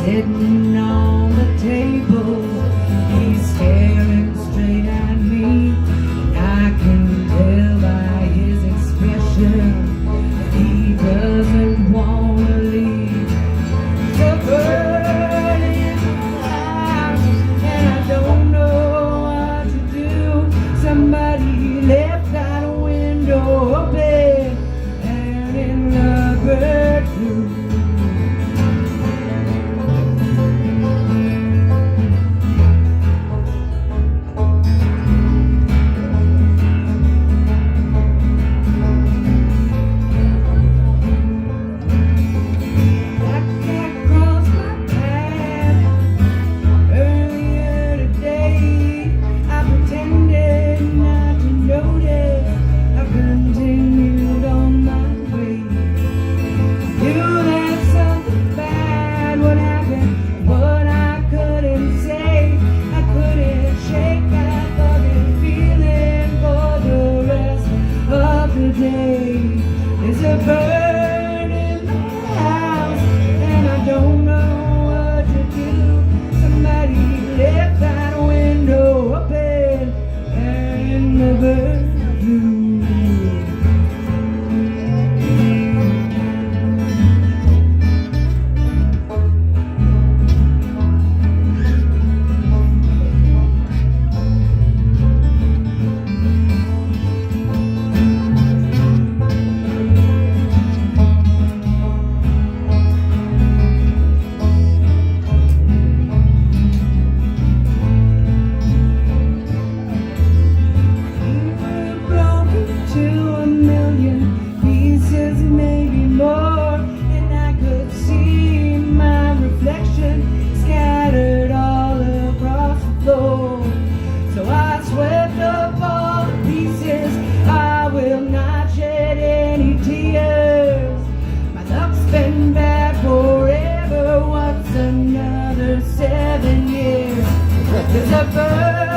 sitting on the table. He's staring straight at me. I can tell by his expression that he doesn't want to leave. The bird in the house, and I don't know what to do. Somebody left that window open, and in the bird flew. There's a bird in the house, and I don't know what to do. Somebody left that window open, and the bird flew. So I swept up all the pieces. I will not shed any tears. My luck's been bad forever. What's another 7 years? There's a bird